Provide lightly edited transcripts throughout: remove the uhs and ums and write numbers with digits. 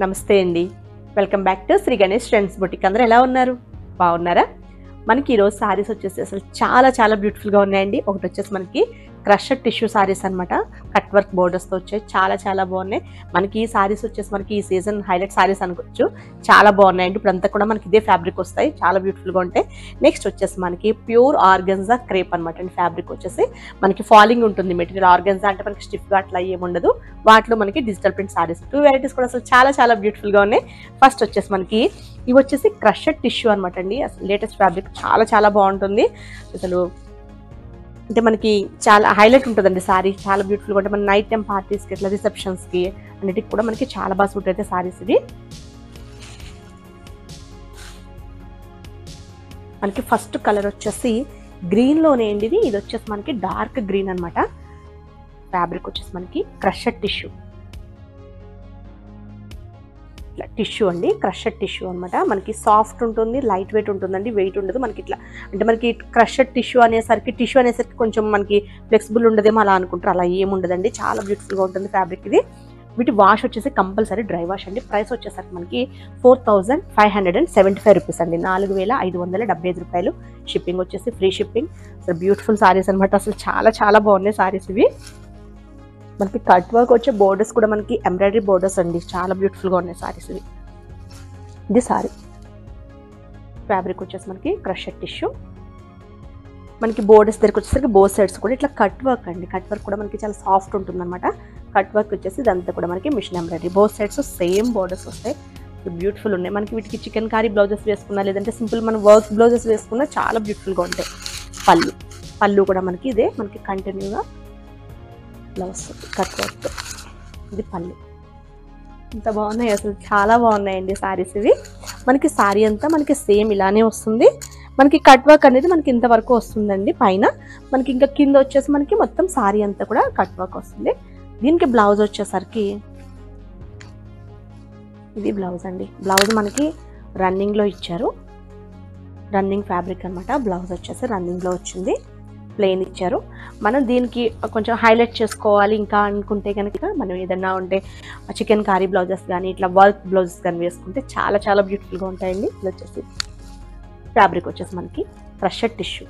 నమస్తే అండి, welcome back to Shri Ganesh trends boutique. అందరూ ఎలా ఉన్నారు? బాగున్నారా? మనకి ఈరోజు సారీస్ వచ్చేసి అసలు చాలా చాలా బ్యూటిఫుల్గా ఉన్నాయండి. ఒకటి వచ్చేసి మనకి క్రషర్ టిష్యూ సారీస్ అనమాట, కట్ వర్క్ బోర్డర్స్తో వచ్చాయి. చాలా చాలా బాగున్నాయి. మనకి ఈ సారీస్ వచ్చేసి మనకి ఈ సీజన్ హైలైట్ సారీస్ అనుకోవచ్చు. చాలా బాగున్నాయండి. ఇప్పుడు అంతా కూడా మనకి ఇదే ఫ్యాబ్రిక్ వస్తాయి, చాలా బ్యూటిఫుల్గా ఉంటాయి. నెక్స్ట్ వచ్చేసి మనకి ప్యూర్ ఆర్గన్జా క్రేప్ అనమాట అండి. ఫ్యాబ్రిక్ వచ్చేసి మనకి ఫాలింగ్ ఉంటుంది మెటీరియల్. ఆర్గన్జా అంటే మనకి స్టిఫ్గా అట్లా ఏముండదు. వాటిలో మనకి డిజిటల్ ప్రింట్ సారీస్ 2 వెరైటీస్ కూడా అసలు చాలా చాలా బ్యూటిఫుల్గా ఉన్నాయి. ఫస్ట్ వచ్చేసి మనకి ఇవి వచ్చేసి క్రషర్ టిష్యూ అనమాట అండి. అసలు లేటెస్ట్ ఫ్యాబ్రిక్ చాలా చాలా బాగుంటుంది. అసలు అంటే మనకి చాలా హైలైట్ ఉంటుందండి సారీ, చాలా బ్యూటిఫుల్గా ఉంటుంది. మన నైట్ టైం పార్టీస్కి ఇట్లా రిసెప్షన్స్కి అన్నిటికి కూడా మనకి చాలా బాగా సూట్ అయితే సారీస్ ఇవి. మనకి ఫస్ట్ కలర్ వచ్చేసి గ్రీన్లోనే అండి. ఇది వచ్చేసి మనకి డార్క్ గ్రీన్ అనమాట. ఫ్యాబ్రిక్ వచ్చేసి మనకి క్రషర్ టిష్యూ, ఇట్లా టిష్యూ అండి, క్రషర్ టిష్యూ అనమాట. మనకి సాఫ్ట్ ఉంటుంది, లైట్ వెయిట్ ఉంటుందండి, వెయిట్ ఉండదు. మనకి ఇట్లా అంటే మనకి క్రషర్ టిష్యూ అనేసరికి కొంచెం మనకి ఫ్లెక్సిబుల్ ఉండదేమో అలా అనుకుంటారు. అలా ఏముండదండి, చాలా బ్యూటిఫుల్గా ఉంటుంది ఫ్యాబ్రిక్ ఇది. వీటి వాష్ వచ్చేసి కంపల్సరీ డ్రై వాష్ అండి. ప్రైస్ వచ్చేసరికి మనకి 4575 రూపీస్ అండి, 4575 రూపాయలు. షిప్పింగ్ వచ్చేసి ఫ్రీ షిప్పింగ్. అసలు బ్యూటిఫుల్ సారీస్ అనమాట. అసలు చాలా చాలా బాగున్నాయి సారీస్ ఇవి. మనకి కట్ వర్క్ వచ్చే బోర్డర్స్ కూడా మనకి ఎంబ్రాయిడరీ బోర్డర్స్ అండి, చాలా బ్యూటిఫుల్గా ఉన్నాయి సారీస్ ఇవి. ఇది సారీ ఫ్యాబ్రిక్ వచ్చేసి మనకి క్రషర్ టిష్యూ. మనకి బోర్డర్స్ దగ్గరకు వచ్చేసరికి బోత్ సైడ్స్ కూడా ఇట్లా కట్ వర్క్ అండి. కట్ వర్క్ కూడా మనకి చాలా సాఫ్ట్ ఉంటుంది అనమాట. కట్ వర్క్ వచ్చేసి ఇదంతా కూడా మనకి machine embroidery. Both sides same borders వస్తాయి. బ్యూటిఫుల్ ఉన్నాయి. మనకి వీటికి చికెన్ కారీ బ్లౌజెస్ వేసుకున్నా, లేదంటే సింపుల్ మన వర్క్ బ్లౌజెస్ వేసుకున్నా చాలా బ్యూటిఫుల్గా ఉంటాయి. పళ్ళు కూడా మనకి ఇదే, మనకి కంటిన్యూగా బ్లౌజ్ కట్ వర్క్. ఇది పళ్ళు. ఇంత బాగున్నాయి, అసలు చాలా బాగున్నాయండి సారీస్ ఇవి. మనకి సారీ అంతా మనకి సేమ్ ఇలానే వస్తుంది. మనకి కట్ వర్క్ అనేది మనకి ఇంతవరకు వస్తుందండి పైన. మనకి ఇంకా కింద వచ్చేసి మనకి మొత్తం సారీ అంతా కూడా కట్ వర్క్ వస్తుంది. దీనికి బ్లౌజ్ వచ్చేసరికి ఇది బ్లౌజ్ అండి. బ్లౌజ్ మనకి రన్నింగ్లో ఇచ్చారు, రన్నింగ్ ఫ్యాబ్రిక్ అనమాట. బ్లౌజ్ వచ్చేసి రన్నింగ్లో వచ్చింది, ప్లెయిన్ ఇచ్చారు. మనం దీనికి కొంచెం హైలైట్ చేసుకోవాలి ఇంకా అనుకుంటే కనుక మనం ఏదన్నా ఉంటే చికెన్ కారీ బ్లౌజెస్ కానీ ఇట్లా వర్క్ బ్లౌజెస్ కానీ వేసుకుంటే చాలా చాలా బ్యూటిఫుల్గా ఉంటాయండి. ఇది వచ్చేసి ఫ్యాబ్రిక్ వచ్చేసి మనకి క్రషర్ టిష్యూ.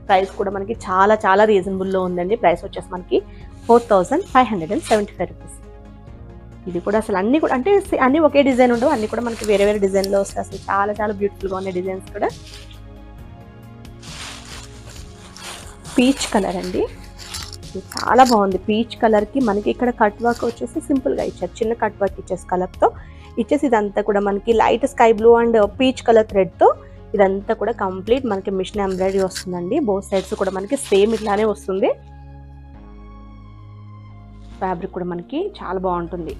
ప్రైస్ కూడా మనకి చాలా చాలా రీజనబుల్లో ఉందండి. ప్రైస్ వచ్చేసి మనకి 4575 రూపీస్. ఇది కూడా అసలు అన్నీ కూడా అంటే అన్నీ ఒకే డిజైన్ ఉండవు, అన్నీ కూడా మనకి వేరే వేరే డిజైన్లో వస్తాయి. అసలు చాలా చాలా బ్యూటిఫుల్గా ఉన్నాయి డిజైన్స్ కూడా. పీచ్ కలర్ అండి, ఇది చాలా బాగుంది. పీచ్ కలర్కి మనకి ఇక్కడ కట్ వర్క్ వచ్చేసి సింపుల్గా ఇచ్చారు, చిన్న కట్ వర్క్ ఇచ్చేసి కలర్తో ఇచ్చేసి ఇదంతా కూడా మనకి light sky blue and peach colour థ్రెడ్తో ఇదంతా కూడా కంప్లీట్ మనకి మిషన్ ఎంబ్రాయిడరీ వస్తుందండి. బోత్ సైడ్స్ కూడా మనకి సేమ్ ఇట్లానే వస్తుంది. ఫ్యాబ్రిక్ కూడా మనకి చాలా బాగుంటుంది.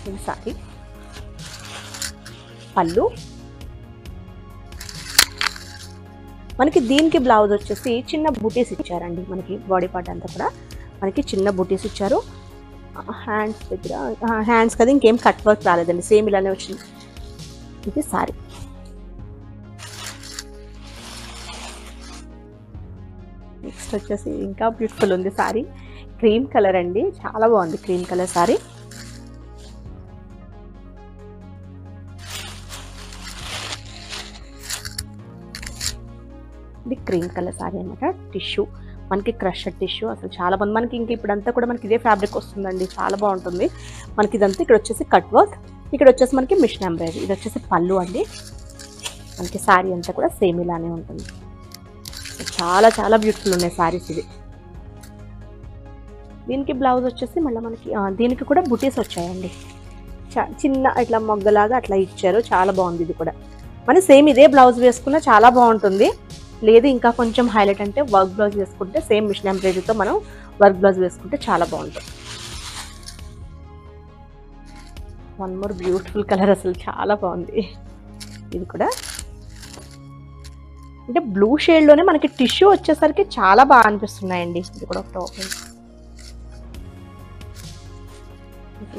ఇది సారీ పళ్ళు. మనకి దీనికి బ్లౌజ్ వచ్చేసి చిన్న బూటీస్ ఇచ్చారండి. మనకి బాడీ పార్ట్ అంతా కూడా మనకి చిన్న బూటీస్ ఇచ్చారు. హ్యాండ్స్ దగ్గర హ్యాండ్స్ కదా ఇంకేం కట్ వర్క్ రాలేదండి, సేమ్ ఇలానే వచ్చింది. ఇది సారీ. నెక్స్ట్ వచ్చేసి ఇంకా బ్యూటిఫుల్ ఉంది సారీ. క్రీమ్ కలర్ అండి, చాలా బాగుంది క్రీమ్ కలర్ సారీ. ఇది క్రీమ్ కలర్ సారీ అనమాట. టిష్యూ మనకి క్రషర్ టిష్యూ. అసలు చాలా బాగుంది. మనకి ఇంక ఇప్పుడంతా కూడా మనకి ఇదే ఫ్యాబ్రిక్ వస్తుందండి, చాలా బాగుంటుంది. మనకి ఇదంతా ఇక్కడ వచ్చేసి కట్ వర్క్, ఇక్కడ వచ్చేసి మనకి మిషన్ ఎంబ్రాయిడరీ. ఇది వచ్చేసి పళ్ళు అండి. మనకి సారీ అంతా కూడా సేమ్ ఇలానే ఉంటుంది. చాలా చాలా బ్యూటిఫుల్ ఉన్నాయి సారీస్ ఇది. దీనికి బ్లౌజ్ వచ్చేసి మళ్ళీ మనకి దీనికి కూడా బుటీస్ వచ్చాయండి, చిన్న ఇట్లా మొగ్గలాగా అట్లా ఇచ్చారు. చాలా బాగుంది. ఇది కూడా మనం సేమ్ ఇదే బ్లౌజ్ వేసుకున్నా చాలా బాగుంటుంది. లేదు ఇంకా కొంచెం హైలైట్ అంటే వర్క్ బ్లౌజ్ వేసుకుంటే సేమ్ మిషన్ ఎంబ్రాయిడరీతో మనం వర్క్ బ్లౌజ్ వేసుకుంటే చాలా బాగుంటుంది. వన్ మోర్ బ్యూటిఫుల్ కలర్, అసలు చాలా బాగుంది. ఇది కూడా అంటే బ్లూ షేడ్లోనే మనకి టిష్యూ వచ్చేసరికి చాలా బాగా అనిపిస్తున్నాయండి. ఇది కూడా ఒకటి ఓపెన్,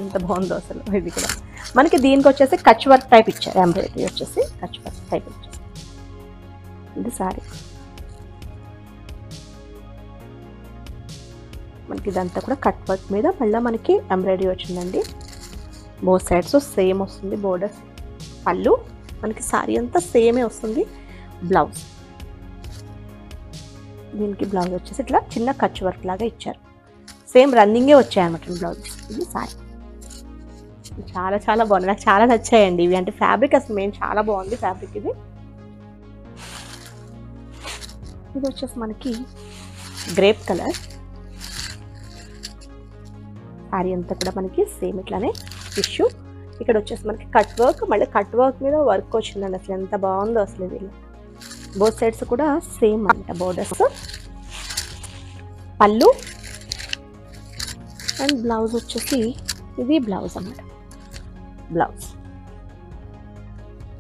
ఇంత బాగుందో అసలు. ఇది కూడా మనకి దీనికి వచ్చేసి కచ్ వర్క్ టైప్ ఇచ్చారు, ఎంబ్రాయిడరీ వచ్చేసి కచ్ వర్క్ టైప్ ఇచ్చారు. ఇది సారీ. మనకి ఇదంతా కూడా కట్ వర్క్ మీద మళ్ళీ మనకి ఎంబ్రాయిడరీ వచ్చిందండి. బోత్ సైడ్స్ సేమ్ వస్తుంది బోర్డర్స్. పళ్ళు మనకి సారీ అంతా సేమే వస్తుంది. బ్లౌజ్, దీనికి బ్లౌజ్ వచ్చేసి ఇట్లా చిన్న కచ్ వర్క్ లాగా ఇచ్చారు. సేమ్ రన్నింగే వచ్చాయన్నమాట బ్లౌజ్. ఇది సారీ చాలా చాలా బాగుంది, నాకు చాలా నచ్చాయండి ఇవి. అంటే ఫ్యాబ్రిక్ అసలు మెయిన్ చాలా బాగుంది ఫ్యాబ్రిక్. ఇది వచ్చేసి మనకి గ్రేప్ కలర్. సారీ అంతా కూడా మనకి సేమ్ ఇట్లానే టిష్యూ. ఇక్కడ వచ్చేసి మనకి కట్ వర్క్, మళ్ళీ కట్ వర్క్ మీద వర్క్ వచ్చిందండి. అసలు ఎంత బాగుందో అసలు ఇది. బోత్ సైడ్స్ కూడా సేమ్ అంట బోర్డర్స్. పళ్ళు అండ్ బ్లౌజ్ వచ్చేసి ఇది బ్లౌజ్ అన్నమాట. బ్లౌజ్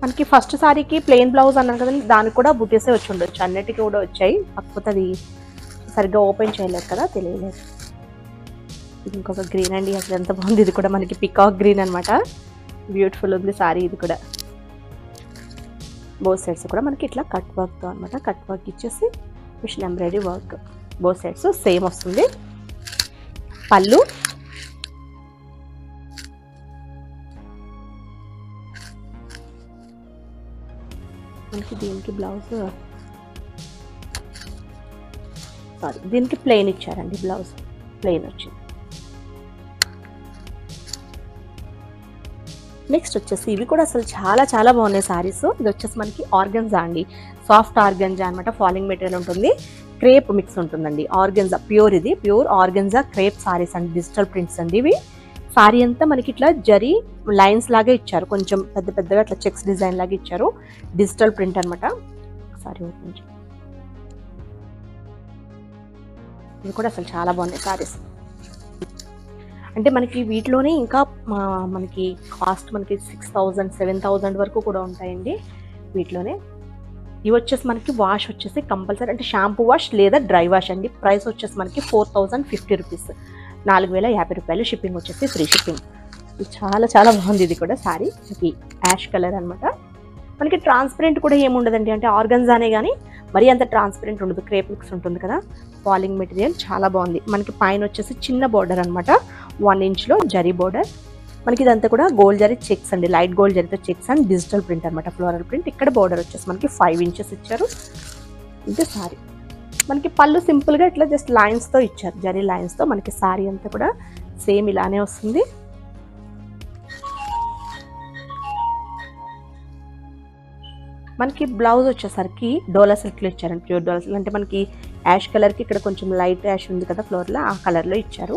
మనకి ఫస్ట్ సారీకి ప్లెయిన్ బ్లౌజ్ అన్నాను కదండి, దానికి కూడా బుటీసే వచ్చి ఉండొచ్చు. అన్నిటికీ కూడా వచ్చాయి, కాకపోతే అది సరిగ్గా ఓపెన్ చేయలేదు కదా, తెలియలేదు. ఇది ఇంకొక గ్రీన్ అండి, అసలు ఎంత బాగుంది. ఇది కూడా మనకి పికాక్ గ్రీన్ అనమాట. బ్యూటిఫుల్ ఉంది సారీ ఇది కూడా. బోత్ సైడ్స్ కూడా మనకి ఇట్లా కట్ వర్క్తో అనమాట. కట్ వర్క్ ఇచ్చేసి machine embroidery work. Both sides same వస్తుంది. పళ్ళు మనకి, దీనికి బ్లౌజ్ సారీ దీనికి ప్లెయిన్ ఇచ్చారండి. బ్లౌజ్ ప్లెయిన్ వచ్చింది. నెక్స్ట్ వచ్చేసి ఇవి కూడా అసలు చాలా చాలా బాగున్నాయి సారీస్. ఇది వచ్చేసి మనకి ఆర్గన్జా అండి, సాఫ్ట్ ఆర్గన్జా అనమాట. ఫాలింగ్ మెటీరియల్ ఉంటుంది, క్రేప్ మిక్స్ ఉంటుందండి. ఆర్గన్జా ప్యూర్, ఇది ప్యూర్ ఆర్గన్జా క్రేప్ సారీస్ అండి. డిజిటల్ ప్రింట్స్ అండి ఇవి. సారీ అంతా మనకి ఇట్లా జరీ లైన్స్ లాగా ఇచ్చారు, కొంచెం పెద్ద పెద్దగా ఇట్లా చెక్స్ డిజైన్ లాగా ఇచ్చారు. డిజిటల్ ప్రింట్ అనమాట. సారీ ఓపెన్ చేయండి. ఇవి కూడా అసలు చాలా బాగున్నాయి సారీస్. అంటే మనకి వీటిలోనే ఇంకా మనకి కాస్ట్ మనకి 6000 7000 వరకు కూడా ఉంటాయండి వీటిలోనే. ఇవి వచ్చేసి మనకి వాష్ వచ్చేసి కంపల్సరీ, అంటే షాంపూ వాష్ లేదా డ్రై వాష్ అండి. ప్రైస్ వచ్చేసి మనకి 4050 రూపీస్, 4050 రూపాయలు. షిప్పింగ్ వచ్చేసి ఫ్రీ షిప్పింగ్. ఇది చాలా చాలా బాగుంది. ఇది కూడా సారీ మనకి యాష్ కలర్ అనమాట. మనకి ట్రాన్స్పరెంట్ కూడా ఏముండదండి, అంటే ఆర్గన్జానే కానీ మరీ అంత ట్రాన్స్పరెంట్ ఉండదు. క్రేప్ మిక్స్ ఉంటుంది కదా, ఫాలింగ్ మెటీరియల్ చాలా బాగుంది. మనకి పైన వచ్చేసి చిన్న బోర్డర్ అనమాట, 1 ఇంచ్లో జరీ బోర్డర్. మనకి ఇదంతా కూడా గోల్డ్ జరీ చెక్స్ అండి, లైట్ గోల్డ్ జరీతో చెక్స్ అండ్ డిజిటల్ ప్రింట్ అనమాట, ఫ్లోరల్ ప్రింట్. ఇక్కడ బోర్డర్ వచ్చేసి మనకి 5 ఇంచెస్ ఇచ్చారు. ఇది సారీ. మనకి పళ్ళు సింపుల్గా ఇట్లా జస్ట్ లైన్స్తో ఇచ్చారు, జరీ లైన్స్తో. మనకి సారీ అంతా కూడా సేమ్ ఇలానే వస్తుంది. మనకి బ్లౌజ్ వచ్చేసరికి డోలా సిల్క్లో ఇచ్చారండి, ప్యూర్ డోలా సిల్క్. అంటే మనకి యాష్ కలర్కి ఇక్కడ కొంచెం లైట్ యాష్ ఉంది కదా ఫ్లోర్లో, ఆ కలర్లో ఇచ్చారు.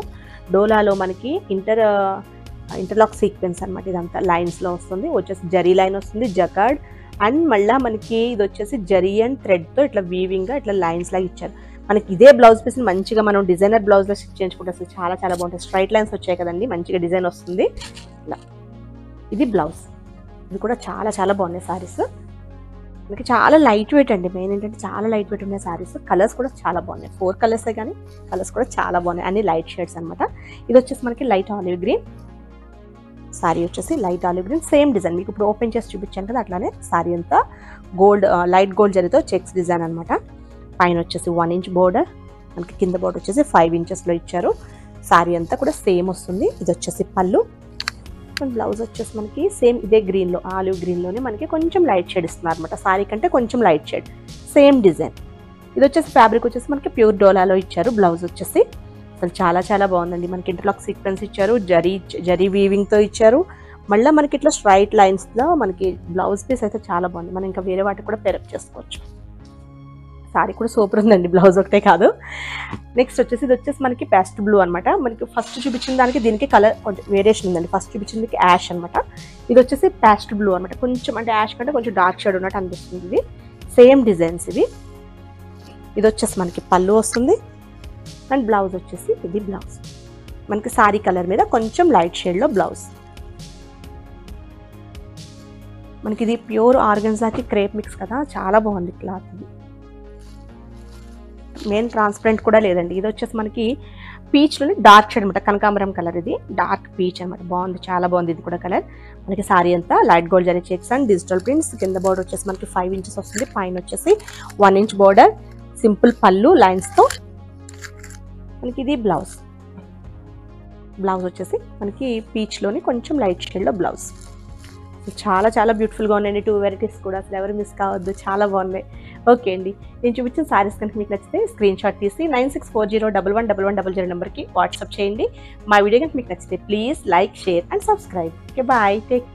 డోలాలో మనకి ఇంటర్లాక్ సీక్వెన్స్ అనమాట. ఇదంతా లైన్స్లో వస్తుంది. వచ్చేసి జరీ లైన్ వస్తుంది, జకార్డ్. అండ్ మళ్ళీ మనకి ఇది వచ్చేసి జరీ అండ్ థ్రెడ్తో ఇట్లా వీవింగ్గా ఇట్లా లైన్స్ లాగా ఇచ్చారు. మనకి ఇదే బ్లౌజ్ పీస్ని మంచిగా మనం డిజైనర్ బ్లౌజ్లో స్టిచ్ చేయించుకుంటే అసలు చాలా చాలా బాగుంటుంది. స్ట్రైట్ లైన్స్ వచ్చాయి కదండి, మంచిగా డిజైన్ వస్తుంది ఇలా. ఇది బ్లౌజ్. ఇది కూడా చాలా చాలా బాగున్నాయి సారీస్. మనకి చాలా లైట్ వెయిట్ అండి. మెయిన్ ఏంటంటే చాలా లైట్ వెయిట్ ఉన్నాయి సారీస్. కలర్స్ కూడా చాలా బాగున్నాయి. 4 కలర్సే కానీ కలర్స్ కూడా చాలా బాగున్నాయి, అన్ని లైట్ షేడ్స్ అనమాట. ఇది వచ్చేసి మనకి లైట్ ఆలివ్ గ్రీన్. సారీ వచ్చేసి light olive green, same design మీకు ఇప్పుడు ఓపెన్ చేసి చూపించాను కదా, అట్లానే సారీ అంతా గోల్డ్ లైట్ గోల్డ్ జరీతో చెక్స్ డిజైన్ అనమాట. పైన వచ్చేసి 1 ఇంచ్ బోర్డర్, మనకి కింద బోర్డర్ వచ్చేసి 5 ఇంచెస్లో ఇచ్చారు. సారీ అంతా కూడా సేమ్ వస్తుంది. ఇది వచ్చేసి పళ్ళు. బ్లౌజ్ వచ్చేసి మనకి సేమ్ ఇదే గ్రీన్లో, ఆలివ్ గ్రీన్లోనే మనకి కొంచెం లైట్ షేడ్ ఇస్తున్నారు అనమాట. సారీ కంటే కొంచెం లైట్ షేడ్, సేమ్ డిజైన్. ఇది వచ్చేసి ఫ్యాబ్రిక్ వచ్చేసి మనకి ప్యూర్ డోలాలో ఇచ్చారు. బ్లౌజ్ వచ్చేసి అసలు చాలా చాలా బాగుందండి. మనకి ఇంటర్లాక్ సీక్వెన్స్ ఇచ్చారు, జరీ వీవింగ్తో ఇచ్చారు. మళ్ళీ మనకి ఇట్లా స్ట్రైట్ లైన్స్లో మనకి బ్లౌజ్ పీస్ అయితే చాలా బాగుంది. మనం ఇంకా వేరే వాటికి కూడా పేరప్ చేసుకోవచ్చు. సారీ కూడా సూపర్ ఉందండి, బ్లౌజ్ ఒకటే కాదు. నెక్స్ట్ వచ్చేసి ఇది వచ్చేసి మనకి పేస్ట్ బ్లూ అనమాట. మనకి ఫస్ట్ చూపించిన దానికి దీనికి కలర్ కొంచెం వేరియేషన్ ఉందండి. ఫస్ట్ చూపించింది యాష్ అనమాట, ఇది వచ్చేసి పేస్ట్ బ్లూ అనమాట. కొంచెం అంటే యాష్ కంటే కొంచెం డార్క్ షేడ్ ఉన్నట్టు అనిపిస్తుంది. ఇది సేమ్ డిజైన్స్ ఇవి. ఇది వచ్చేసి మనకి పళ్ళు వస్తుంది అండ్ బ్లౌజ్ వచ్చేసి ఇది బ్లౌజ్. మనకి సారీ కలర్ మీద కొంచెం లైట్ షేడ్లో బ్లౌజ్. మనకి ఇది ప్యూర్ ఆర్గన్జాకి క్రేప్ మిక్స్ కదా, చాలా బాగుంది క్లాత్. ఇది మెయిన్ ట్రాన్స్పరెంట్ కూడా లేదండి. ఇది వచ్చేసి మనకి పీచ్లోని డార్క్ షేడ్ అనమాట, కనకాంబరం కలర్. ఇది డార్క్ పీచ్ అనమాట, బాగుంది, చాలా బాగుంది ఇది కూడా కలర్. మనకి సారీ అంతా light gold zari checks and digital prints. కింద బోర్డర్ వచ్చేసి మనకి 5 ఇంచెస్ వస్తుంది, పైన వచ్చేసి 1 ఇంచ్ బోర్డర్, సింపుల్ పళ్ళు లైన్స్తో. మనకి ఇది బ్లౌజ్. బ్లౌజ్ వచ్చేసి మనకి పీచ్లోని కొంచెం లైట్ షేడ్లో బ్లౌజ్. చాలా చాలా బ్యూటిఫుల్గా ఉన్నాయండి 2 వెరైటీస్ కూడా, అసలు ఎవరు మిస్ కావద్దు, చాలా బాగున్నాయి. ఓకే అండి, నేను చూపించిన సారీస్ కనుక మీకు నచ్చితే స్క్రీన్ షాట్ తీసి 9640111100 నెంబర్కి వాట్సాప్ చేయండి. మా వీడియో కనుక మీకు నచ్చితే please like, share and subscribe. Okay, bye, take